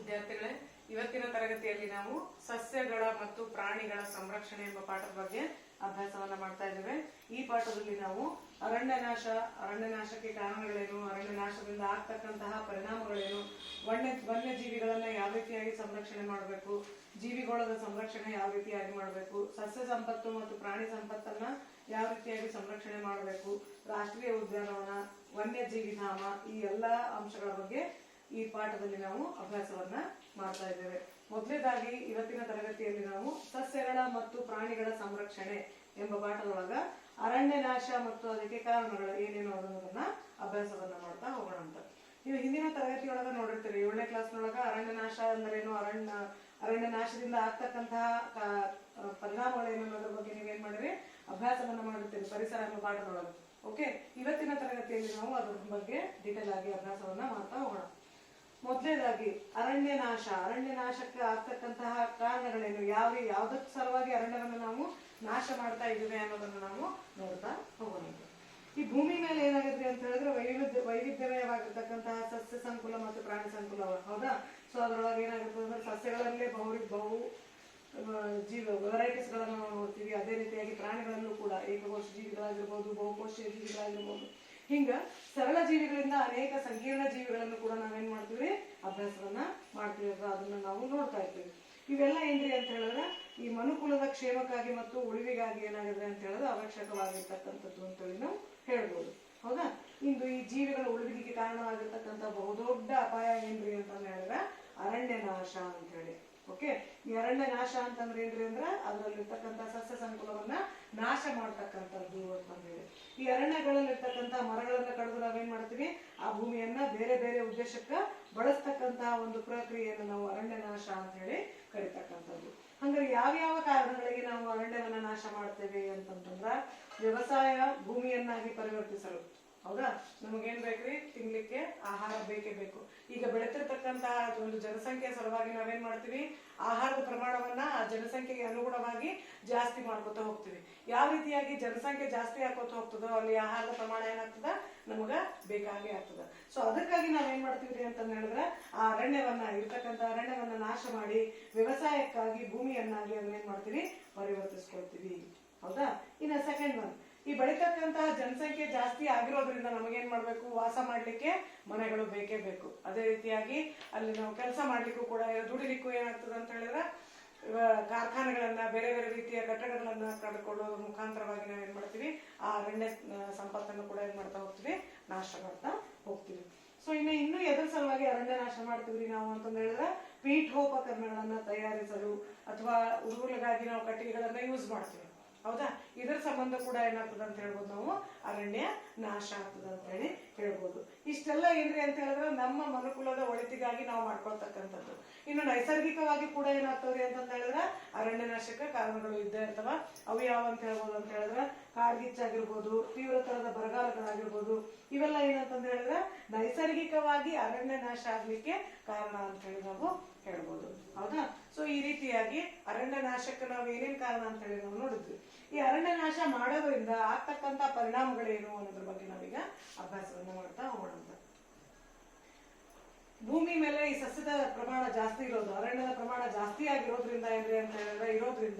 ವಿದ್ಯಾರ್ಥಿಗಳೇ, ಇವತ್ತಿನ ತರಗತಿಯಲ್ಲಿ ನಾವು ಸಸ್ಯಗಳ ಮತ್ತು ಪ್ರಾಣಿಗಳ ಸಂರಕ್ಷಣೆ ಎಂಬ ಪಾಠದ ಬಗ್ಗೆ ಅಭ್ಯಾಸವನ್ನ ಮಾಡ್ತಾ ಇದ್ದೇವೆ. ಈ ಪಾಠದಲ್ಲಿ ನಾವು ಅರಣ್ಯನಾಶಕ್ಕೆ ಕಾರಣಗಳೇನು, ಅರಣ್ಯನಾಶದಿಂದ ಆಗ್ತಕ್ಕಂತಹ ಪರಿಣಾಮಗಳೇನು, ವನ್ಯಜೀವಿಗಳನ್ನ ಯಾವ ರೀತಿಯಾಗಿ ಸಂರಕ್ಷಣೆ ಮಾಡಬೇಕು, ಜೀವಿಗೋಳದ ಸಂರಕ್ಷಣೆ ಯಾವ ರೀತಿಯಾಗಿ ಮಾಡಬೇಕು, ಸಸ್ಯ ಸಂಪತ್ತು ಮತ್ತು ಪ್ರಾಣಿ ಸಂಪತ್ತನ್ನ ಯಾವ ರೀತಿಯಾಗಿ ಸಂರಕ್ಷಣೆ ಮಾಡಬೇಕು, ರಾಷ್ಟ್ರೀಯ ಉದ್ಯಾನವನ, ವನ್ಯಜೀವಿ ಧಾಮ, ಈ ಎಲ್ಲಾ ಅಂಶಗಳ ಬಗ್ಗೆ ಈ ಪಾಠದಲ್ಲಿ ನಾವು ಅಭ್ಯಾಸವನ್ನ ಮಾಡ್ತಾ ಇದ್ದೇವೆ. ಮೊದಲನೇದಾಗಿ ಇವತ್ತಿನ ತರಗತಿಯಲ್ಲಿ ನಾವು ಸಸ್ಯಗಳ ಮತ್ತು ಪ್ರಾಣಿಗಳ ಸಂರಕ್ಷಣೆ ಎಂಬ ಪಾಠದೊಳಗ ಅರಣ್ಯನಾಶ ಮತ್ತು ಅದಕ್ಕೆ ಕಾರಣಗಳು ಏನೇನು ಅನ್ನೋದನ್ನ ಅಭ್ಯಾಸವನ್ನ ಮಾಡ್ತಾ ಹೋಗೋಣ ಅಂತ. ನೀವು ಹಿಂದಿನ ತರಗತಿಯೊಳಗ ನೋಡಿರ್ತೀರಿ, 7ನೇ ಕ್ಲಾಸ್ನೊಳಗ ಅರಣ್ಯನಾಶ ಅಂದ್ರೇನು, ಅರಣ್ಯನಾಶದಿಂದ ಆಗ್ತಕ್ಕಂತಹ ಪರಿಣಾಮಗಳೇನು ಅನ್ನೋದ್ರ ಬಗ್ಗೆ ನೀವೇನ್ ಮಾಡಿರಿ, ಅಭ್ಯಾಸವನ್ನ ಮಾಡಿರ್ತೀರಿ ಪರಿಸರ ಎಂಬ ಪಾಠದೊಳಗೆ. ಓಕೆ, ಇವತ್ತಿನ ತರಗತಿಯಲ್ಲಿ ನಾವು ಅದ್ರ ಬಗ್ಗೆ ಡೀಟೇಲ್ ಆಗಿ ಅಭ್ಯಾಸವನ್ನ ಮಾಡ್ತಾ ಹೋಗೋಣ. ಮೊದಲನೇದಾಗಿ ಅರಣ್ಯನಾಶಕ್ಕೆ ಆಗ್ತಕ್ಕಂತಹ ಕಾರಣಗಳೇನು, ಯಾವ್ದಕ್ ಸಲುವಾಗಿ ಅರಣ್ಯವನ್ನು ನಾವು ನಾಶ ಮಾಡ್ತಾ ಇದ್ದೀವಿ ಅನ್ನೋದನ್ನ ನಾವು ನೋಡ್ತಾ ಹೋಗೋಣ. ಈ ಭೂಮಿ ಮೇಲೆ ಏನಾಗುತ್ತೆ ಅಂತ ಹೇಳಿದ್ರೆ ವೈವಿಧ್ಯಮಯವಾಗಿರ್ತಕ್ಕಂತಹ ಸಸ್ಯ ಸಂಕುಲ ಮತ್ತು ಪ್ರಾಣಿ ಸಂಕುಲ, ಹೌದಾ? ಸೊ ಅದ್ರೊಳಗೆ ಏನಾಗುತ್ತೆ ಅಂದ್ರೆ ಸಸ್ಯಗಳಲ್ಲೇ ಬಹು ವೆರೈಟೀಸ್ ಗಳನ್ನ ನಾವು ನೋಡ್ತೀವಿ. ಅದೇ ರೀತಿಯಾಗಿ ಪ್ರಾಣಿಗಳಲ್ಲೂ ಕೂಡ ಏಕಕೋಶ ಜೀವಿಗಳಾಗಿರ್ಬೋದು, ಬಹುಕೋಶೀಯ ಜೀವಿಗಳಾಗಿರ್ಬೋದು, ಹಿಂಗ ಸರಳ ಜೀವಿಗಳಿಂದ ಅನೇಕ ಸಂಕೀರ್ಣ ಜೀವಿಗಳನ್ನು ಕೂಡ ನಾವೇನ್ ಮಾಡ್ತೀವಿ, ಅಭ್ಯಾಸವನ್ನ ಮಾಡ್ತೀವಿ. ಅದನ್ನ ನಾವು ನೋಡ್ತಾ ಇರ್ತೀವಿ. ಇವೆಲ್ಲ ಏನ್ರಿ ಅಂತ ಹೇಳಿದ್ರೆ ಈ ಮನುಕುಲದ ಕ್ಷೇಮಕ್ಕಾಗಿ ಮತ್ತು ಉಳಿವಿಗಾಗಿ ಏನಾಗಿದೆ ಅಂತ ಹೇಳಿದ್ರೆ ಅವಶ್ಯಕವಾಗಿರ್ತಕ್ಕಂಥದ್ದು ಅಂತೇಳಿ ನಾವು ಹೇಳ್ಬೋದು, ಹೌದಾ? ಇಂದು ಈ ಜೀವಿಗಳ ಉಳಿವಿಗೆ ಕಾರಣವಾಗಿರ್ತಕ್ಕಂಥ ಬಹುದೊಡ್ಡ ಅಪಾಯ ಏನ್ರಿ ಅಂತ ಹೇಳಿದ್ರೆ ಅರಣ್ಯನಾಶ ಅಂತ ಹೇಳಿ. ಓಕೆ, ಈ ಅರಣ್ಯನಾಶ ಅಂತಂದ್ರೆ ಏನ್ರಿ ಅಂದ್ರೆ ಅದರಲ್ಲಿರ್ತಕ್ಕಂಥ ಸಸ್ಯ ಸಂಕುಲವನ್ನ ನಾಶ ಮಾಡ್ತಕ್ಕಂಥದ್ದು ಅಂತಂದೇಳಿ. ಈ ಅರಣ್ಯಗಳಲ್ಲಿರ್ತಕ್ಕಂಥ ಮರಗಳನ್ನ ಕಡಿದು ನಾವೇನ್ ಮಾಡ್ತೀವಿ, ಆ ಭೂಮಿಯನ್ನ ಬೇರೆ ಬೇರೆ ಉದ್ದೇಶಕ್ಕ ಬಳಸ್ತಕ್ಕಂತಹ ಒಂದು ಪ್ರಕ್ರಿಯೆಯನ್ನು ನಾವು ಅರಣ್ಯನಾಶ ಅಂತ ಹೇಳಿ ಕರಿತಕ್ಕಂಥದ್ದು. ಹಂಗಾರೆ ಯಾವ ಕಾರಣಗಳಿಗೆ ನಾವು ಅರಣ್ಯವನ್ನ ನಾಶ ಮಾಡ್ತೇವೆ ಅಂತಂತಂದ್ರ ವ್ಯವಸಾಯ ಭೂಮಿಯನ್ನಾಗಿ ಪರಿವರ್ತಿಸಲು, ಹೌದಾ? ನಮಗೇನ್ ಬೇಕ್ರಿ, ತಿನ್ಲಿಕ್ಕೆ ಆಹಾರ ಬೇಕೇ ಬೇಕು. ಈಗ ಬೆಳೆತಿರ್ತಕ್ಕಂತಹ ಒಂದು ಜನಸಂಖ್ಯೆ ಸಲುವಾಗಿ ನಾವೇನ್ ಮಾಡ್ತೀವಿ, ಆಹಾರದ ಪ್ರಮಾಣವನ್ನ ಆ ಜನಸಂಖ್ಯೆಗೆ ಅನುಗುಣವಾಗಿ ಜಾಸ್ತಿ ಮಾಡ್ಕೊತಾ ಹೋಗ್ತೀವಿ. ಯಾವ ರೀತಿಯಾಗಿ ಜನಸಂಖ್ಯೆ ಜಾಸ್ತಿ ಹಾಕೋತ ಹೋಗ್ತದೋ ಅಲ್ಲಿ ಆಹಾರದ ಪ್ರಮಾಣ ಏನಾಗ್ತದ, ನಮಗ ಬೇಕಾಗೇ ಆಗ್ತದ. ಸೊ ಅದಕ್ಕಾಗಿ ನಾವೇನ್ ಮಾಡ್ತೀವಿ ಅಂತ ಹೇಳಿದ್ರೆ ಆ ಇರ್ತಕ್ಕಂಥ ಅರಣ್ಯವನ್ನ ನಾಶ ಮಾಡಿ ವ್ಯವಸಾಯಕ್ಕಾಗಿ ಭೂಮಿಯನ್ನಾಗಿ ಅದನ್ನೇನ್ ಮಾಡ್ತೀವಿ, ಪರಿವರ್ತಿಸ್ಕೊಳ್ತೀವಿ, ಹೌದಾ? ಇನ್ನ ಸೆಕೆಂಡ್ ಒನ್, ಈ ಬೆಳೀತಕ್ಕಂತಹ ಜನಸಂಖ್ಯೆ ಜಾಸ್ತಿ ಆಗಿರೋದ್ರಿಂದ ನಮಗೇನ್ ಮಾಡ್ಬೇಕು, ವಾಸ ಮಾಡ್ಲಿಕ್ಕೆ ಮನೆಗಳು ಬೇಕೇ ಬೇಕು. ಅದೇ ರೀತಿಯಾಗಿ ಅಲ್ಲಿ ನಾವು ಕೆಲಸ ಮಾಡ್ಲಿಕ್ಕೂ ಕೂಡ ದುಡಿಲಿಕ್ಕೂ ಏನಾಗ್ತದೆ ಅಂತ ಹೇಳಿದ್ರೆ ಕಾರ್ಖಾನೆಗಳನ್ನ, ಬೇರೆ ಬೇರೆ ರೀತಿಯ ಕಟ್ಟಡಗಳನ್ನ ಕಡ್ಕೊಳ್ಳೋದ್ರ ಮುಖಾಂತರವಾಗಿ ನಾವೇನ್ ಮಾಡ್ತೀವಿ, ಆ ಅರಣ್ಯ ಸಂಪತ್ತನ್ನು ಕೂಡ ಏನ್ ಮಾಡ್ತಾ ಹೋಗ್ತೀವಿ, ನಾಶ ಮಾಡ್ತಾ ಹೋಗ್ತೀವಿ. ಸೊ ಇನ್ನು ಎದ್ರ ಸಲುವಾಗಿ ಅರಣ್ಯ ನಾಶ ಮಾಡ್ತೀವಿ ನಾವು ಅಂತಂದ ಹೇಳಿದ್ರೆ ಪೀಠೋಪಕರಣಗಳನ್ನ ತಯಾರಿಸಲು ಅಥವಾ ಉರುಳಿಗಾಗಿ ನಾವು ಕಟ್ಟಿಗೆಗಳನ್ನ ಯೂಸ್ ಮಾಡ್ತೀವಿ, ಹೌದಾ? ಇದರ ಸಂಬಂಧ ಕೂಡ ಏನಾಗ್ತದ ಅಂತ ಹೇಳ್ಬೋದು, ನಾವು ಅರಣ್ಯ ನಾಶ ಆಗ್ತದ ಅಂತ ಹೇಳಿ ಹೇಳ್ಬೋದು. ಇಷ್ಟೆಲ್ಲ ಏನ್ರಿ ಅಂತ ಹೇಳಿದ್ರೆ ನಮ್ಮ ಮನುಕುಲದ ಒಳಿತಿಗಾಗಿ ನಾವು ಮಾಡ್ಕೊಳ್ತಕ್ಕಂಥದ್ದು. ಇನ್ನು ನೈಸರ್ಗಿಕವಾಗಿ ಕೂಡ ಏನಾಗ್ತವ್ರಿ ಅಂತಂದ ಹೇಳಿದ್ರೆ ಅರಣ್ಯ ನಾಶಕ್ಕೆ ಕಾರಣಗಳು ಇದ್ದೇ ಇರ್ತವ. ಅವು ಯಾವ ಅಂತ ಹೇಳ್ಬೋದು ಅಂತ ಹೇಳಿದ್ರೆ ಕಾಡ್ಗಿಚ್ಚಾಗಿರ್ಬೋದು, ತೀವ್ರತರದ ಬರಗಾಲಗಳಾಗಿರ್ಬೋದು, ಇವೆಲ್ಲ ಏನಂತಂದ ಹೇಳಿದ್ರೆ ನೈಸರ್ಗಿಕವಾಗಿ ಅರಣ್ಯ ನಾಶ ಆಗ್ಲಿಕ್ಕೆ ಕಾರಣ ಅಂತ ಹೇಳಿ ನಾವು ಹೇಳ್ಬೋದು, ಹೌದಾ? ಸೊ ಈ ರೀತಿಯಾಗಿ ಅರಣ್ಯ ನಾಶಕ್ಕೆ ನಾವು ಏನೇನ್ ಕಾರಣ ಅಂತ ಹೇಳಿ ನಾವು ನೋಡಿದ್ವಿ. ಈ ಅರಣ್ಯ ನಾಶ ಮಾಡೋದ್ರಿಂದ ಆಗ್ತಕ್ಕಂತ ಪರಿಣಾಮಗಳೇನು ಅನ್ನೋದ್ರ ಬಗ್ಗೆ ನಾವೀಗ ಅಭ್ಯಾಸವನ್ನ ಮಾಡ್ತಾ ಹೋಗೋಣ. ಭೂಮಿ ಮೇಲೆ ಈ ಸಸ್ಯದ ಪ್ರಮಾಣ ಜಾಸ್ತಿ ಇರೋದು, ಅರಣ್ಯದ ಪ್ರಮಾಣ ಜಾಸ್ತಿ ಆಗಿರೋದ್ರಿಂದ ಏನ್ರಿ ಅಂತ ಹೇಳಿದ್ರೆ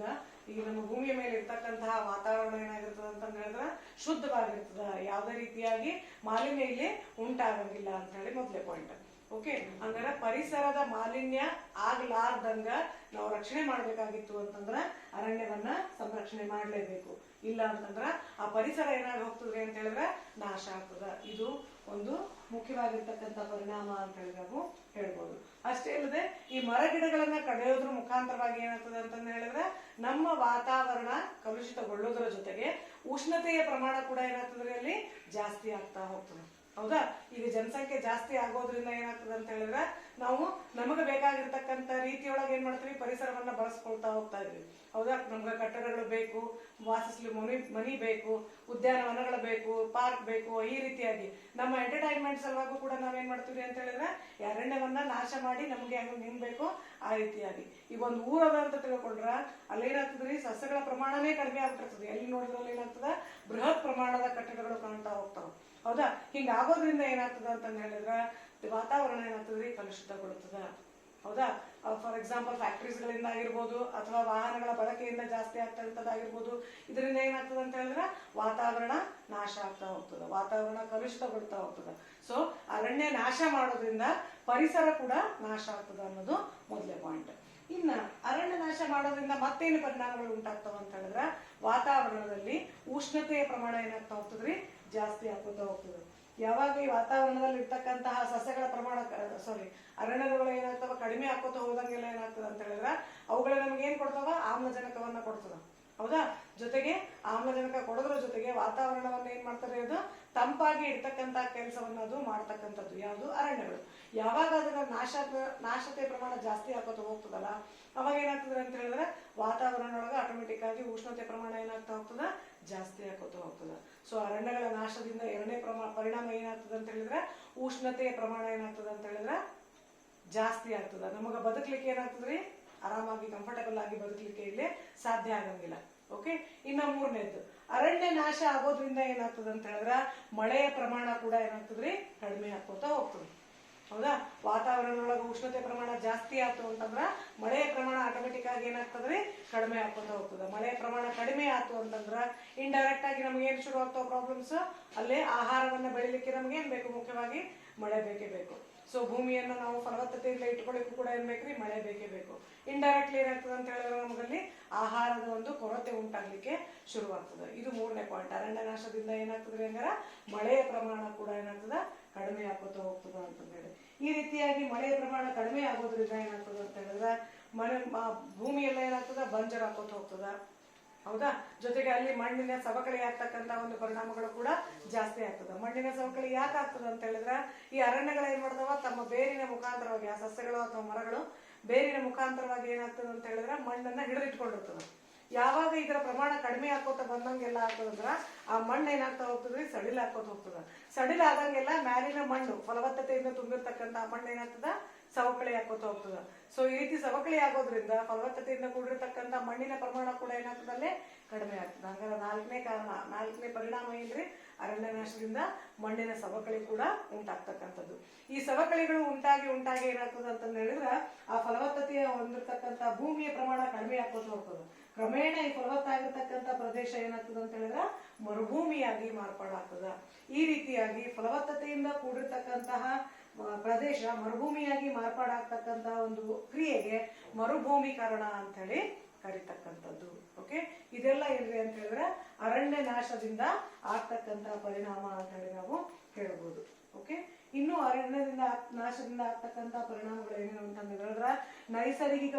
ಈಗ ನಮ್ಮ ಭೂಮಿಯ ಮೇಲೆ ಇರ್ತಕ್ಕಂತಹ ವಾತಾವರಣ ಏನಾಗಿರ್ತದ ಅಂತ ಹೇಳಿದ್ರೆ ಶುದ್ಧವಾಗಿರ್ತದ, ಯಾವುದೇ ರೀತಿಯಾಗಿ ಮಾಲಿನ್ಯ ಇಲ್ಲಿ ಉಂಟಾಗಂಗಿಲ್ಲ ಅಂತ ಹೇಳಿ ಮೊದಲೇ ಪಾಯಿಂಟ್. ಓಕೆ, ಹಂಗಾರೆ ಪರಿಸರದ ಮಾಲಿನ್ಯ ಆಗ್ಲಾರ್ದಂಗ ನಾವು ರಕ್ಷಣೆ ಮಾಡ್ಬೇಕಾಗಿತ್ತು ಅಂತಂದ್ರ ಅರಣ್ಯವನ್ನ ಸಂರಕ್ಷಣೆ ಮಾಡ್ಲೇಬೇಕು. ಇಲ್ಲ ಅಂತಂದ್ರ ಆ ಪರಿಸರ ಏನಾಗಿ ಹೋಗ್ತದೆ ಅಂತ ಹೇಳಿದ್ರೆ ನಾಶ ಆಗ್ತದ. ಇದು ಒಂದು ಮುಖ್ಯವಾಗಿರ್ತಕ್ಕಂಥ ಪರಿಣಾಮ ಅಂತ ಹೇಳಿ ನಾವು ಹೇಳ್ಬೋದು. ಅಷ್ಟೇ ಅಲ್ಲದೆ ಈ ಮರ ಗಿಡಗಳನ್ನ ಕಡಿಯೋದ್ರ ಮುಖಾಂತರವಾಗಿ ಏನಾಗ್ತದೆ ಅಂತ ಹೇಳಿದ್ರೆ ನಮ್ಮ ವಾತಾವರಣ ಕಲುಷಿತಗೊಳ್ಳೋದ್ರ ಜೊತೆಗೆ ಉಷ್ಣತೆಯ ಪ್ರಮಾಣ ಕೂಡ ಏನಾಗ್ತದೆ, ಅಲ್ಲಿ ಜಾಸ್ತಿ ಆಗ್ತಾ ಹೋಗ್ತದೆ, ಹೌದಾ? ಈಗ ಜನಸಂಖ್ಯೆ ಜಾಸ್ತಿ ಆಗೋದ್ರಿಂದ ಏನಾಗ್ತದೆ ಅಂತ ಹೇಳಿದ್ರೆ ನಾವು ನಮಗೆ ಬೇಕಾಗಿರ್ತಕ್ಕಂಥ ರೀತಿಯೊಳಗೆ ಏನ್ ಮಾಡ್ತೀವಿ, ಪರಿಸರವನ್ನ ಬಳಸ್ಕೊಳ್ತಾ ಹೋಗ್ತಾ ಇದೀವಿ, ಹೌದಾ? ನಮ್ಗೆ ಕಟ್ಟಡಗಳು ಬೇಕು, ವಾಸಿಸ್ಲಿ ಮನಿ ಬೇಕು, ಉದ್ಯಾನವನಗಳು ಬೇಕು, ಪಾರ್ಕ್ ಬೇಕು. ಈ ರೀತಿಯಾಗಿ ನಮ್ಮ ಎಂಟರ್ಟೈನ್ಮೆಂಟ್ ಸಲುವಾಗೂ ಕೂಡ ನಾವೇನ್ ಮಾಡ್ತೀವಿ ಅಂತ ಹೇಳಿದ್ರೆ ಅರಣ್ಯವನ್ನ ನಾಶ ಮಾಡಿ ನಮ್ಗೆ ಹೆಂಗ್ ಬೇಕು ಆ ರೀತಿಯಾಗಿ. ಈಗ ಒಂದು ಊರದ ಅಂತ ತಿಳ್ಕೊಂಡ್ರ ಅಲ್ಲೇನಾಗ್ತದ್ರಿ, ಸಸ್ಯಗಳ ಪ್ರಮಾಣನೇ ಕಡಿಮೆ ಆಗ್ತಿರ್ತದೆ. ಎಲ್ಲಿ ನೋಡಿದ್ರಲ್ಲಿ ಏನಾಗ್ತದ, ಬೃಹತ್ ಪ್ರಮಾಣದ ಕಟ್ಟಡಗಳು ಕಾಣ್ತಾ ಹೋಗ್ತಾವ, ಹೌದಾ? ಹಿಂಗಾಗೋದ್ರಿಂದ ಏನಾಗ್ತದ ಅಂತ ಹೇಳಿದ್ರ ವಾತಾವರಣ ಏನಾಗ್ತದ್ರಿ, ಕಲುಷಿತಗೊಳ್ತದ. ಹೌದಾ. ಫಾರ್ ಎಕ್ಸಾಂಪಲ್ ಫ್ಯಾಕ್ಟ್ರೀಸ್ಗಳಿಂದ ಆಗಿರ್ಬೋದು ಅಥವಾ ವಾಹನಗಳ ಬಳಕೆಯಿಂದ ಜಾಸ್ತಿ ಆಗ್ತಕ್ಕಂಥದ್ದಾಗಿರ್ಬೋದು. ಇದರಿಂದ ಏನಾಗ್ತದೆ ಅಂತ ಹೇಳಿದ್ರೆ ವಾತಾವರಣ ನಾಶ ಆಗ್ತಾ ಹೋಗ್ತದೆ, ವಾತಾವರಣ ಕಲುಷಿತಗೊಳ್ತಾ ಹೋಗ್ತದೆ. ಸೊ ಅರಣ್ಯ ನಾಶ ಮಾಡೋದ್ರಿಂದ ಪರಿಸರ ಕೂಡ ನಾಶ ಆಗ್ತದೆ ಅನ್ನೋದು ಮೊದಲೇ ಪಾಯಿಂಟ್. ಇನ್ನ ಅರಣ್ಯ ನಾಶ ಮಾಡೋದ್ರಿಂದ ಮತ್ತೇನು ಪರಿಣಾಮಗಳು ಉಂಟಾಗ್ತಾವ ಅಂತ ಹೇಳಿದ್ರೆ ವಾತಾವರಣದಲ್ಲಿ ಉಷ್ಣತೆಯ ಪ್ರಮಾಣ ಏನಾಗ್ತಾ ಹೋಗ್ತದ್ರಿ, ಜಾಸ್ತಿ ಆಗ್ತಾ ಹೋಗ್ತದೆ. ಯಾವಾಗ ಈ ವಾತಾವರಣದಲ್ಲಿ ಇರ್ತಕ್ಕಂತಹ ಸಸ್ಯಗಳ ಪ್ರಮಾಣ ಅರಣ್ಯಗಳು ಏನಾಗ್ತಾವ ಕಡಿಮೆ ಹಾಕೋತ ಹೋದಂಗೆಲ್ಲ ಏನಾಗ್ತದೆ ಅಂತ ಹೇಳಿದ್ರೆ ಅವುಗಳ ನಮ್ಗೆ ಏನ್ ಕೊಡ್ತಾವ, ಆಮ್ಲಜನಕವನ್ನ ಕೊಡ್ತದ. ಹೌದಾ. ಜೊತೆಗೆ ಆಮ್ಲಜನಕ ಕೊಡೋದ್ರ ಜೊತೆಗೆ ವಾತಾವರಣವನ್ನ ಏನ್ ಮಾಡ್ತಾರೆ, ಅದು ತಂಪಾಗಿ ಇರ್ತಕ್ಕಂತ ಕೆಲಸವನ್ನ ಅದು ಮಾಡ್ತಕ್ಕಂಥದ್ದು ಯಾವುದು, ಅರಣ್ಯಗಳು. ಯಾವಾಗ ಅದನ್ನ ನಾಶತೆ ಪ್ರಮಾಣ ಜಾಸ್ತಿ ಹಾಕೋತ ಹೋಗ್ತದಲ್ಲ ಅವಾಗ ಏನಾಗ್ತದೆ ಅಂತ ಹೇಳಿದ್ರೆ ವಾತಾವರಣದೊಳಗೆ ಆಟೋಮೆಟಿಕ್ ಆಗಿ ಉಷ್ಣತೆ ಪ್ರಮಾಣ ಏನಾಗ್ತಾ ಹೋಗ್ತದ, ಜಾಸ್ತಿ ಹಾಕೋತ ಹೋಗ್ತದ. ಸೊ ಅರಣ್ಯಗಳ ನಾಶದಿಂದ ಎರಡನೇ ಪರಿಣಾಮ ಏನಾಗ್ತದೆ ಅಂತ ಹೇಳಿದ್ರೆ ಉಷ್ಣತೆಯ ಪ್ರಮಾಣ ಏನಾಗ್ತದೆ ಅಂತ ಹೇಳಿದ್ರೆ ಜಾಸ್ತಿ ಆಗ್ತದ. ನಮಗ ಬದುಕಲಿಕ್ಕೆ ಏನಾಗ್ತದ್ರಿ, ಆರಾಮಾಗಿ ಕಂಫರ್ಟಬಲ್ ಆಗಿ ಬದುಕಲಿಕ್ಕೆ ಇಲ್ಲಿ ಸಾಧ್ಯ ಆಗಂಗಿಲ್ಲ. ಓಕೆ. ಇನ್ನ ಮೂರನೇದ್ದು, ಅರಣ್ಯ ನಾಶ ಆಗೋದ್ರಿಂದ ಏನಾಗ್ತದೆ ಅಂತ ಹೇಳಿದ್ರೆ ಮಳೆಯ ಪ್ರಮಾಣ ಕೂಡ ಏನಾಗ್ತದ್ರಿ, ಕಡಿಮೆ ಹಾಕೋತಾ ಹೋಗ್ತದೆ. ಹೌದಾ. ವಾತಾವರಣದೊಳಗೆ ಉಷ್ಣತೆ ಪ್ರಮಾಣ ಜಾಸ್ತಿ ಆಯ್ತು ಅಂತಂದ್ರ ಮಳೆಯ ಪ್ರಮಾಣ ಆಟೋಮೆಟಿಕ್ ಆಗಿ ಏನಾಗ್ತದ್ರಿ, ಕಡಿಮೆ ಹಾಕೋತಾ ಹೋಗ್ತದೆ. ಮಳೆಯ ಪ್ರಮಾಣ ಕಡಿಮೆ ಆಯ್ತು ಅಂತಂದ್ರ ಇಂಡೈರೆಕ್ಟ್ ಆಗಿ ನಮ್ಗೆ ಏನ್ ಶುರು ಆಗ್ತಾವ ಪ್ರಾಬ್ಲಮ್ಸ್, ಅಲ್ಲೇ ಆಹಾರವನ್ನ ಬೆಳಿಲಿಕ್ಕೆ ನಮ್ಗೆ ಏನ್ ಬೇಕು, ಮುಖ್ಯವಾಗಿ ಮಳೆ ಬೇಕೇ ಬೇಕು. ಸೊ ಭೂಮಿಯನ್ನ ನಾವು ಫಲವತ್ತತೆಯಿಂದ ಇಟ್ಕೊಳ್ಳಿಕ್ಕೂ ಕೂಡ ಏನ್ ಬೇಕ್ರಿ, ಮಳೆ ಬೇಕೇ ಬೇಕು. ಇಂಡೈರೆಕ್ಟ್ಲಿ ಏನಾಗ್ತದೆ ಅಂತ ಹೇಳಿದ್ರೆ ನಮಗಲ್ಲಿ ಆಹಾರದ ಒಂದು ಕೊರತೆ ಉಂಟಾಗ್ಲಿಕ್ಕೆ ಶುರುವಾಗ್ತದೆ. ಇದು ಮೂರನೇ ಪಾಯಿಂಟ್. ಅರಣ್ಯ ನಾಶದಿಂದ ಏನಾಗ್ತದ್ರಿ ಹಂಗಾರ ಮಳೆಯ ಪ್ರಮಾಣ ಕೂಡ ಏನಾಗ್ತದ, ಕಡಿಮೆ ಆಗೋತಾ ಹೋಗ್ತದ ಅಂತಂದೇಳಿ. ಈ ರೀತಿಯಾಗಿ ಮಳೆಯ ಪ್ರಮಾಣ ಕಡಿಮೆ ಆಗೋದ್ರಿಂದ ಏನಾಗ್ತದ ಅಂತ ಹೇಳಿದ್ರೆ ಭೂಮಿ ಎಲ್ಲ ಏನಾಗ್ತದ, ಬಂಜರ್ ಹಾಕೋತ ಹೋಗ್ತದ. ಹೌದಾ. ಜೊತೆಗೆ ಅಲ್ಲಿ ಮಣ್ಣಿನ ಸವಕಳಿ ಆಗ್ತಕ್ಕಂತ ಒಂದು ಪರಿಣಾಮಗಳು ಕೂಡ ಜಾಸ್ತಿ ಆಗ್ತದ. ಮಣ್ಣಿನ ಸವಕಳಿ ಯಾಕೆ ಆಗ್ತದ ಅಂತ ಹೇಳಿದ್ರೆ ಈ ಅರಣ್ಯಗಳು ಏನ್ ಮಾಡ್ತಾವ, ತಮ್ಮ ಬೇರಿನ ಮುಖಾಂತರವಾಗಿ ಆ ಸಸ್ಯಗಳು ಅಥವಾ ಮರಗಳು ಬೇರಿನ ಮುಖಾಂತರವಾಗಿ ಏನಾಗ್ತದೆ ಅಂತ ಹೇಳಿದ್ರೆ ಮಣ್ಣನ್ನ ಹಿಡಿದಿಟ್ಕೊಂಡಿರ್ತದೆ. ಯಾವಾಗ ಇದರ ಪ್ರಮಾಣ ಕಡಿಮೆ ಹಾಕೋತ ಬಂದಂಗೆಲ್ಲ ಆಗ್ತದಂದ್ರ ಆ ಮಣ್ಣು ಏನಾಗ್ತಾ ಹೋಗ್ತದ್ರಿ, ಸಡಿಲ್ ಹಾಕೋತ ಹೋಗ್ತದ. ಸಡಿಲ್ ಆದಂಗೆಲ್ಲ ಮ್ಯಾಲಿನ ಮಣ್ಣು ಫಲವತ್ತತೆಯಿಂದ ತುಂಬಿರ್ತಕ್ಕಂತ ಮಣ್ಣು ಏನಾಗ್ತದ, ಸವಕಳಿ ಹಾಕೋತ ಹೋಗ್ತದ. ಸೊ ಈ ರೀತಿ ಸವಕಳಿ ಆಗೋದ್ರಿಂದ ಫಲವತ್ತತೆಯಿಂದ ಕೂಡಿರ್ತಕ್ಕಂಥ ಮಣ್ಣಿನ ಪ್ರಮಾಣ ಕೂಡ ಏನಾಗ್ತದಲ್ಲೇ ಕಡಿಮೆ ಆಗ್ತದೆ. ಹಂಗಾರೆ ನಾಲ್ಕನೇ ಪರಿಣಾಮ ಏನ್ರಿ, ಅರಣ್ಯ ನಾಶದಿಂದ ಮಣ್ಣಿನ ಸವಕಳಿ ಕೂಡ ಉಂಟಾಗ್ತಕ್ಕಂಥದ್ದು. ಈ ಸವಕಳಿಗಳು ಉಂಟಾಗಿ ಏನಾಗ್ತದೆ ಅಂತಂದ ಹೇಳಿದ್ರೆ ಆ ಫಲವತ್ತತೆಯ ಹೊಂದಿರ್ತಕ್ಕಂಥ ಭೂಮಿಯ ಪ್ರಮಾಣ ಕಡಿಮೆ ಹಾಕೋತ ಹೋಗ್ತದೆ. ಕ್ರಮೇಣ ಈ ಫಲವತ್ತಾಗಿರ್ತಕ್ಕಂಥ ಪ್ರದೇಶ ಏನಾಗ್ತದೆ ಅಂತ ಹೇಳಿದ್ರೆ ಮರುಭೂಮಿಯಾಗಿ ಮಾರ್ಪಾಡಾಗ್ತದ. ಈ ರೀತಿಯಾಗಿ ಫಲವತ್ತತೆಯಿಂದ ಕೂಡಿರ್ತಕ್ಕಂತಹ ಪ್ರದೇಶ ಮರುಭೂಮಿಯಾಗಿ ಮಾರ್ಪಾಡಾಗ್ತಕ್ಕಂತ ಒಂದು ಕ್ರಿಯೆಗೆ ಮರುಭೂಮೀಕರಣ ಅಂತ ಹೇಳಿ ಕರಿತಕ್ಕಂಥದ್ದು. ಓಕೆ. ಇದೆಲ್ಲ ಏನ್ರಿ ಅಂತ ಹೇಳಿದ್ರೆ ಅರಣ್ಯ ನಾಶದಿಂದ ಆಗ್ತಕ್ಕಂತ ಪರಿಣಾಮ ಅಂತ ಹೇಳಿ ನಾವು ಹೇಳ್ಬೋದು. ಓಕೆ. ಇನ್ನು ಅರಣ್ಯದಿಂದ ನಾಶದಿಂದ ಆಗ್ತಕ್ಕಂತ ಪರಿಣಾಮಗಳು ಏನೇನು ಅಂತ ಹೇಳಿದ್ರೆ ನೈಸರ್ಗಿಕ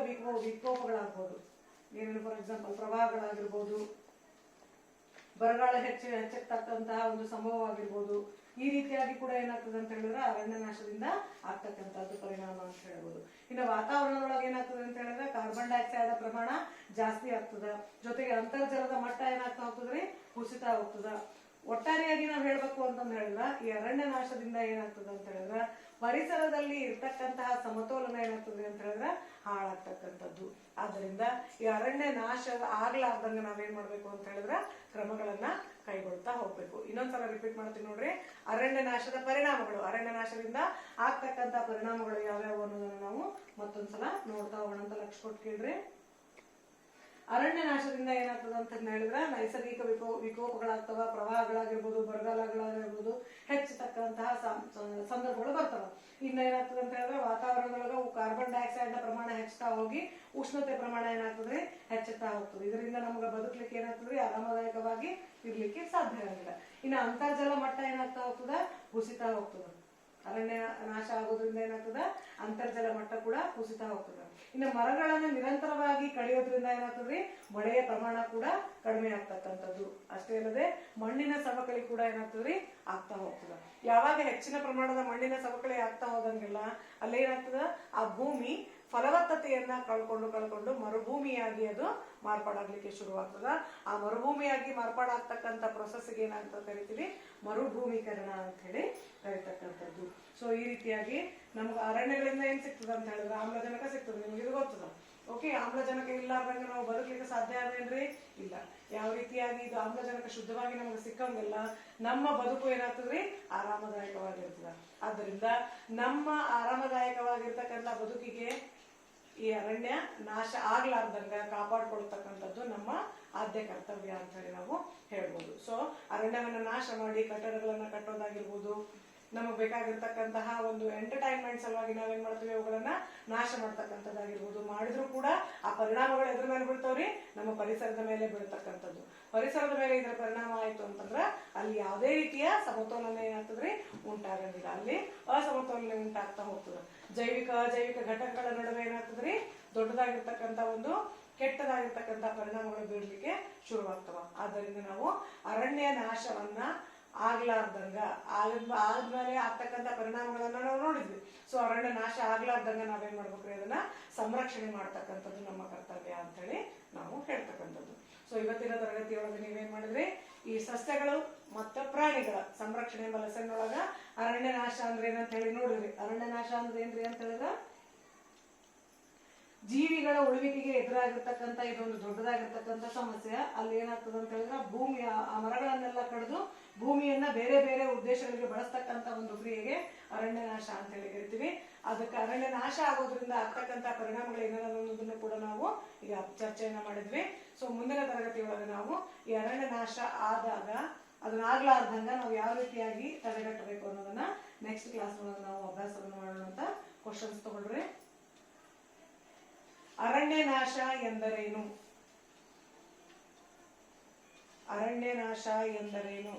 ವಿಕೋಪಗಳಾಗ್ಬೋದು. ಏನೇನು, ಫಾರ್ ಎಕ್ಸಾಂಪಲ್ ಪ್ರವಾಹಗಳಾಗಿರ್ಬೋದು, ಬರಗಾಲ ಹೆಚ್ಚಾಗ್ತಕ್ಕಂತಹ ಒಂದು ಸಂಭವವಾಗಿರ್ಬೋದು. ಈ ರೀತಿಯಾಗಿ ಕೂಡ ಏನಾಗ್ತದೆ ಅಂತ ಹೇಳಿದ್ರೆ ಅರಣ್ಯ ನಾಶದಿಂದ ಆಗ್ತಕ್ಕಂಥದ್ದು ಪರಿಣಾಮ ಅಂತ ಹೇಳ್ಬೋದು. ಇನ್ನು ವಾತಾವರಣದೊಳಗೆ ಏನಾಗ್ತದೆ ಅಂತ ಹೇಳಿದ್ರೆ ಕಾರ್ಬನ್ ಡೈಆಕ್ಸೈಡ್ ಪ್ರಮಾಣ ಜಾಸ್ತಿ ಆಗ್ತದ. ಜೊತೆಗೆ ಅಂತರ್ಜಲದ ಮಟ್ಟ ಏನಾಗ್ತಾ ಹೋಗ್ತದ್ರಿ, ಕುಸಿತಾ ಹೋಗ್ತದ. ಒಟ್ಟಾರೆಯಾಗಿ ನಾವ್ ಹೇಳ್ಬೇಕು ಅಂತಂದ್ ಹೇಳಿದ್ರ ಈ ಅರಣ್ಯ ನಾಶದಿಂದ ಏನಾಗ್ತದೆ ಅಂತ ಹೇಳಿದ್ರ ಪರಿಸರದಲ್ಲಿ ಇರ್ತಕ್ಕಂತಹ ಸಮತೋಲನ ಏನಾಗ್ತದೆ ಅಂತ ಹೇಳಿದ್ರೆ ಹಾಳಾಗ್ತಕ್ಕಂಥದ್ದು. ಆದ್ದರಿಂದ ಈ ಅರಣ್ಯ ನಾಶ ಆಗ್ಲಾರ್ದಂಗ ನಾವೇನ್ ಮಾಡ್ಬೇಕು ಅಂತ ಹೇಳಿದ್ರೆ ಕ್ರಮಗಳನ್ನ ಕೈಗೊಳ್ತಾ ಹೋಗ್ಬೇಕು. ಇನ್ನೊಂದ್ಸಲ ರಿಪೀಟ್ ಮಾಡ್ತೀನಿ ನೋಡ್ರಿ. ಅರಣ್ಯ ನಾಶದ ಪರಿಣಾಮಗಳು, ಅರಣ್ಯ ನಾಶದಿಂದ ಆಗ್ತಕ್ಕಂತ ಪರಿಣಾಮಗಳು ಯಾವ್ಯಾವ ಅನ್ನೋದನ್ನ ನಾವು ಮತ್ತೊಂದ್ಸಲ ನೋಡ್ತಾ ಹೋಗೋಣ ಅಂತ ಲಕ್ಷ ಕೊಟ್ಟು ಕೇಳ್ರಿ. ಅರಣ್ಯ ನಾಶದಿಂದ ಏನಾಗ್ತದೆ ಅಂತ ಹೇಳಿದ್ರೆ ನೈಸರ್ಗಿಕ ವಿಕೋಪಗಳಾಗ್ತವ, ಪ್ರವಾಹಗಳಾಗಿರ್ಬೋದು, ಬರಗಾಲಗಳಾಗಿರ್ಬೋದು, ಹೆಚ್ಚತಕ್ಕಂತಹ ಸಂದರ್ಭಗಳು ಬರ್ತಾವ. ಇನ್ನ ಏನಾಗ್ತದೆ ಅಂತ ಹೇಳಿದ್ರೆ ವಾತಾವರಣದೊಳಗ ಕಾರ್ಬನ್ ಡೈಆಕ್ಸೈಡ್ ನ ಪ್ರಮಾಣ ಹೆಚ್ಚುತ್ತಾ ಹೋಗಿ ಉಷ್ಣತೆ ಪ್ರಮಾಣ ಏನಾಗ್ತದ್ರಿ ಹೆಚ್ಚುತ್ತಾ ಹೋಗ್ತದೆ. ಇದರಿಂದ ನಮ್ಗೆ ಬದುಕಲಿಕ್ಕೆ ಏನಾಗ್ತದ್ರಿ ಆರಾಮದಾಯಕವಾಗಿ ಇರ್ಲಿಕ್ಕೆ ಸಾಧ್ಯ ಆಗಿಲ್ಲ. ಇನ್ನು ಅಂತರ್ಜಲ ಮಟ್ಟ ಏನಾಗ್ತಾ ಹೋಗ್ತದ, ಕುಸಿತಾ ಹೋಗ್ತದ. ಅರಣ್ಯ ನಾಶ ಆಗೋದ್ರಿಂದ ಏನಾಗ್ತದ, ಅಂತರ್ಜಲ ಮಟ್ಟ ಕೂಡ ಕುಸಿತಾ ಹೋಗ್ತದ. ಇನ್ನು ಮರಗಳನ್ನ ನಿರಂತರವಾಗಿ ಕಡಿಯೋದ್ರಿಂದ ಏನಾಗ್ತದ್ರಿ ಮಳೆಯ ಪ್ರಮಾಣ ಕೂಡ ಕಡಿಮೆ ಆಗ್ತಕ್ಕಂಥದ್ದು. ಅಷ್ಟೇ ಅಲ್ಲದೆ ಮಣ್ಣಿನ ಸವಕಳಿ ಕೂಡ ಏನಾಗ್ತದ್ರಿ ಆಗ್ತಾ ಹೋಗ್ತದ. ಯಾವಾಗ ಹೆಚ್ಚಿನ ಪ್ರಮಾಣದ ಮಣ್ಣಿನ ಸವಕಳಿ ಆಗ್ತಾ ಹೋದಂಗೆಲ್ಲ ಅಲ್ಲೇನಾಗ್ತದ, ಆ ಭೂಮಿ ಫಲವತ್ತತೆಯನ್ನ ಕಳ್ಕೊಂಡು ಮರುಭೂಮಿಯಾಗಿ ಅದು ಮಾರ್ಪಾಡಾಗ್ಲಿಕ್ಕೆ ಶುರುವಾಗ್ತದ. ಆ ಮರುಭೂಮಿಯಾಗಿ ಮಾರ್ಪಾಡಾಗ್ತಕ್ಕಂಥ ಪ್ರೊಸೆಸ್ಗೆ ಏನಾಗ್ತದೆ ಕರಿತೀವಿ, ಮರುಭೂಮೀಕರಣ ಅಂತ ಹೇಳಿ ಕರಿತಕ್ಕಂಥದ್ದು. ಸೊ ಈ ರೀತಿಯಾಗಿ ನಮ್ಗೆ ಅರಣ್ಯಗಳಿಂದ ಏನ್ ಸಿಗ್ತದೆ ಅಂತ ಹೇಳಿದ್ರೆ ಆಮ್ಲಜನಕ ಸಿಗ್ತದೆ, ನಿಮ್ಗೆ ಇದು ಗೊತ್ತದ. ಓಕೆ, ಆಮ್ಲಜನಕ ಇಲ್ಲಾರ್ದಂಗೆ ನಾವು ಬದುಕಲಿಕ್ಕೆ ಸಾಧ್ಯ ಆದೇನ್ರಿ? ಇಲ್ಲ. ಯಾವ ರೀತಿಯಾಗಿ ಇದು ಆಮ್ಲಜನಕ ಶುದ್ಧವಾಗಿ ನಮಗೆ ಸಿಕ್ಕಂಗಿಲ್ಲ, ನಮ್ಮ ಬದುಕು ಏನಾಗ್ತದ್ರಿ ಆರಾಮದಾಯಕವಾಗಿರ್ತದ. ಆದ್ದರಿಂದ ನಮ್ಮ ಆರಾಮದಾಯಕವಾಗಿರ್ತಕ್ಕಂಥ ಬದುಕಿಗೆ ಈ ಅರಣ್ಯ ನಾಶ ಆಗ್ಲಾರ್ದಂಗ ಕಾಪಾಡ್ಕೊಳ್ತಕ್ಕಂಥದ್ದು ನಮ್ಮ ಆದ್ಯ ಕರ್ತವ್ಯ ಅಂತ ಹೇಳಿ ನಾವು ಹೇಳ್ಬೋದು. ಸೊ ಅರಣ್ಯವನ್ನ ನಾಶ ಮಾಡಿ ಕಟ್ಟಡಗಳನ್ನ ಕಟ್ಟೋದಾಗಿರ್ಬೋದು, ನಮಗ್ ಬೇಕಾಗಿರ್ತಕ್ಕಂತಹ ಒಂದು ಎಂಟರ್ಟೈನ್ಮೆಂಟ್ ಸಲುವಾಗಿ ನಾವೇನ್ ಮಾಡ್ತೀವಿ ಅವುಗಳನ್ನ ನಾಶ ಮಾಡ್ತಕ್ಕಂಥದ್ದಾಗಿರ್ಬೋದು. ಮಾಡಿದ್ರು ಕೂಡ ಆ ಪರಿಣಾಮಗಳು ಎದ್ರ ಮೇಲೆ ಬೀಳ್ತಾವ್ರಿ? ನಮ್ಮ ಪರಿಸರದ ಮೇಲೆ ಬೀಳ್ತಕ್ಕಂಥದ್ದು. ಪರಿಸರದ ಮೇಲೆ ಇದರ ಪರಿಣಾಮ ಆಯ್ತು ಅಂತಂದ್ರ ಅಲ್ಲಿ ಯಾವುದೇ ರೀತಿಯ ಸಮತೋಲನ ಏನಾಗ್ತದ್ರಿ ಉಂಟಾಗಂಗಿಲ್ಲ, ಅಲ್ಲಿ ಅಸಮತೋಲನ ಉಂಟಾಗ್ತಾ ಹೋಗ್ತದೆ. ಜೈವಿಕ ಅಜೈವಿಕ ಘಟಕಗಳ ನಡುವೆ ಏನಾಗ್ತದ್ರಿ ದೊಡ್ಡದಾಗಿರ್ತಕ್ಕಂಥ ಒಂದು ಕೆಟ್ಟದಾಗಿರ್ತಕ್ಕಂಥ ಪರಿಣಾಮಗಳು ಬೀಳಲಿಕ್ಕೆ ಶುರುವಾಗ್ತವ. ಆದ್ದರಿಂದ ನಾವು ಅರಣ್ಯ ನಾಶವನ್ನ ಆಗ್ಲಾರ್ದಂಗ ಆದ್ಮೇಲೆ ಆಗ್ತಕ್ಕಂಥ ಪರಿಣಾಮಗಳನ್ನ ನಾವು ನೋಡಿದ್ವಿ. ಸೊ ಅರಣ್ಯ ನಾಶ ಆಗ್ಲಾರ್ದಂಗ ನಾವೇನ್ ಮಾಡ್ಬೇಕ್ರಿ ಅದನ್ನ ಸಂರಕ್ಷಣೆ ಮಾಡ್ತಕ್ಕಂಥದ್ದು ನಮ್ಮ ಕರ್ತವ್ಯ ಅಂತ ಹೇಳಿ ನಾವು ಹೇಳ್ತಕ್ಕಂಥದ್ದು. ಸೊ ಇವತ್ತಿನ ತರಗತಿಯೊಳಗೆ ನೀವೇನ್ ಮಾಡಿದ್ರಿ, ಈ ಸಸ್ಯಗಳು ಮತ್ತು ಪ್ರಾಣಿಗಳ ಸಂರಕ್ಷಣೆ ಎಂಬ ಲೆಸನ್ ಒಳಗ ಅರಣ್ಯ ನಾಶ ಅಂದ್ರೆ ಏನಂತ ಹೇಳಿ ನೋಡಿದ್ರಿ. ಅರಣ್ಯ ನಾಶ ಅಂದ್ರೆ ಏನ್ರಿ ಅಂತ ಹೇಳಿದ್ರ ಜೀವಿಗಳ ಉಳಿವಿಕೆಗೆ ಎದುರಾಗಿರ್ತಕ್ಕಂಥ ಇದೊಂದು ದೊಡ್ಡದಾಗಿರ್ತಕ್ಕಂಥ ಸಮಸ್ಯೆ. ಅಲ್ಲಿ ಏನಾಗ್ತದೆ ಅಂತ ಹೇಳಿದ್ರೆ ಭೂಮಿಯ ಆ ಮರಗಳನ್ನೆಲ್ಲ ಕಡಿದು ಭೂಮಿಯನ್ನ ಬೇರೆ ಬೇರೆ ಉದ್ದೇಶಗಳಿಗೆ ಬಳಸ್ತಕ್ಕಂಥ ಒಂದು ಕ್ರಿಯೆಗೆ ಅರಣ್ಯ ನಾಶ ಅಂತ ಹೇಳಿ ಕರಿತೀವಿ. ಅದಕ್ಕೆ ಅರಣ್ಯ ನಾಶ ಆಗೋದ್ರಿಂದ ಆಗ್ತಕ್ಕಂಥ ಪರಿಣಾಮಗಳು ಏನಾದನ್ನು ಕೂಡ ನಾವು ಈಗ ಚರ್ಚೆಯನ್ನ ಮಾಡಿದ್ವಿ. ಸೊ ಮುಂದಿನ ತರಗತಿಯೊಳಗೆ ನಾವು ಈ ಅರಣ್ಯ ನಾಶ ಆದಾಗ ಅದನ್ನ ಆಗ್ಲಾರ್ದಂಗ ನಾವು ಯಾವ ರೀತಿಯಾಗಿ ತಡೆಗಟ್ಟಬೇಕು ಅನ್ನೋದನ್ನ ನೆಕ್ಸ್ಟ್ ಕ್ಲಾಸ್ ಒಳಗೆ ನಾವು ಅಭ್ಯಾಸವನ್ನು ಮಾಡೋಣ ಅಂತ ಕ್ವಶನ್ಸ್ ತಗೊಳ್ರಿ. ಅರಣ್ಯ ನಾಶ ಎಂದರೇನು? ಅರಣ್ಯ ನಾಶ ಎಂದರೇನು?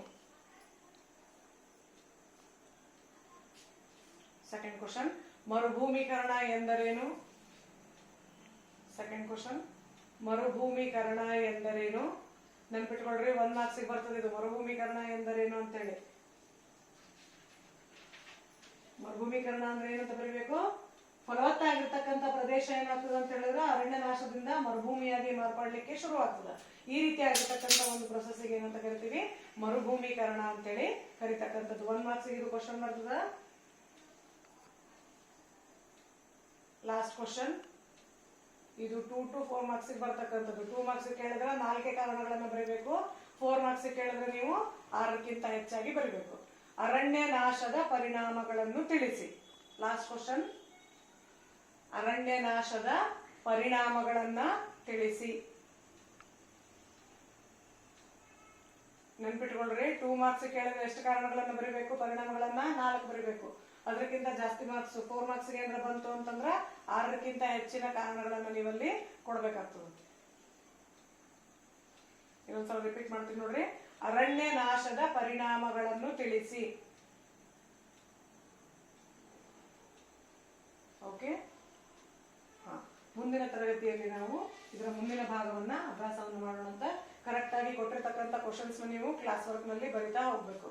ಸೆಕೆಂಡ್ ಕ್ವಶನ್, ಮರುಭೂಮೀಕರಣ ಎಂದರೇನು? ಸೆಕೆಂಡ್ ಕ್ವಶನ್, ಮರುಭೂಮೀಕರಣ ಎಂದರೇನು? ನೆನ್ಪಿಟ್ಕೊಳ್ರಿ, 1 ಮಾರ್ಕ್ಸಿಗೆ ಬರ್ತದೆ ಇದು ಮರುಭೂಮೀಕರಣ ಎಂದರೇನು ಅಂತೇಳಿ. ಮರುಭೂಮೀಕರಣ ಅಂದ್ರೆ ಏನಂತ ಬರೀಬೇಕು? ಫಲವತ್ತಾಗಿರ್ತಕ್ಕಂಥ ಪ್ರದೇಶ ಏನಾಗ್ತದೆ ಅಂತ ಹೇಳಿದ್ರೆ ಅರಣ್ಯ ನಾಶದಿಂದ ಮರುಭೂಮಿಯಾಗಿ ಮಾರ್ಪಡ್ಲಿಕ್ಕೆ ಶುರು ಆಗ್ತದೆ. ಈ ರೀತಿ ಆಗಿರ್ತಕ್ಕಂಥ ಒಂದು ಪ್ರೊಸೆಸ್ಗೆ ಏನಂತ ಕರಿತೀವಿ? ಮರುಭೂಮೀಕರಣ ಅಂತೇಳಿ ಕರಿತಕ್ಕಂಥದ್ದು. 1 ಮಾರ್ಕ್ಸಿಗೆ ಇದು ಕ್ವಶನ್ ಬರ್ತದ. ಲಾಸ್ಟ್ ಕ್ವಶನ್ ಇದು 2 to 4 ಮಾರ್ಕ್ಸಿಗೆ ಬರ್ತಕ್ಕಂಥದ್ದು. 2 ಮಾರ್ಕ್ಸಿಗೆ ಕೇಳಿದ್ರೆ 4 ಕಾರಣಗಳನ್ನ ಬರೀಬೇಕು. 4 ಮಾರ್ಕ್ಸಿಗೆ ಕೇಳಿದ್ರೆ ನೀವು 6ಕ್ಕಿಂತ ಹೆಚ್ಚಾಗಿ ಬರೀಬೇಕು. ಅರಣ್ಯ ನಾಶದ ಪರಿಣಾಮಗಳನ್ನು ತಿಳಿಸಿ. ಲಾಸ್ಟ್ ಕ್ವಶನ್, ಅರಣ್ಯ ನಾಶದ ಪರಿಣಾಮಗಳನ್ನ ತಿಳಿಸಿ. ನೆನ್ಪಿಟ್ಕೊಳ್ರಿ, 2 ಮಾರ್ಕ್ಸ್ ಕೇಳಿದ್ರೆ ಎಷ್ಟು ಕಾರಣಗಳನ್ನ ಬರೀಬೇಕು? ಪರಿಣಾಮಗಳನ್ನ 4 ಬರೀಬೇಕು. ಅದಕ್ಕಿಂತ ಜಾಸ್ತಿ ಮಾರ್ಕ್ಸ್ 4 ಮಾರ್ಕ್ಸ್ಗೆ ಏನಾರ ಬಂತು ಅಂತಂದ್ರ 6ಕ್ಕಿಂತ ಹೆಚ್ಚಿನ ಕಾರಣಗಳನ್ನ ನೀವಲ್ಲಿ ಕೊಡ್ಬೇಕಾಗ್ತದೆ. ಇನ್ನೊಂದ್ಸಲ ರಿಪೀಟ್ ಮಾಡ್ತೀನಿ ನೋಡ್ರಿ. ಅರಣ್ಯ ನಾಶದ ಪರಿಣಾಮಗಳನ್ನು ತಿಳಿಸಿ. ಓಕೆ, ಮುಂದಿನ ತರಗತಿಯಲ್ಲಿ ನಾವು ಇದರ ಮುಂದಿನ ಭಾಗವನ್ನ ಅಭ್ಯಾಸವನ್ನು ಮಾಡೋಣ ಅಂತ. ಕರೆಕ್ಟ್ ಆಗಿ ಕೊಟ್ಟಿರ್ತಕ್ಕಂಥ ಕ್ವಶನ್ಸ್ ನೀವು ಕ್ಲಾಸ್ ವರ್ಕ್ ನಲ್ಲಿ ಬರಿತಾ ಹೋಗ್ಬೇಕು.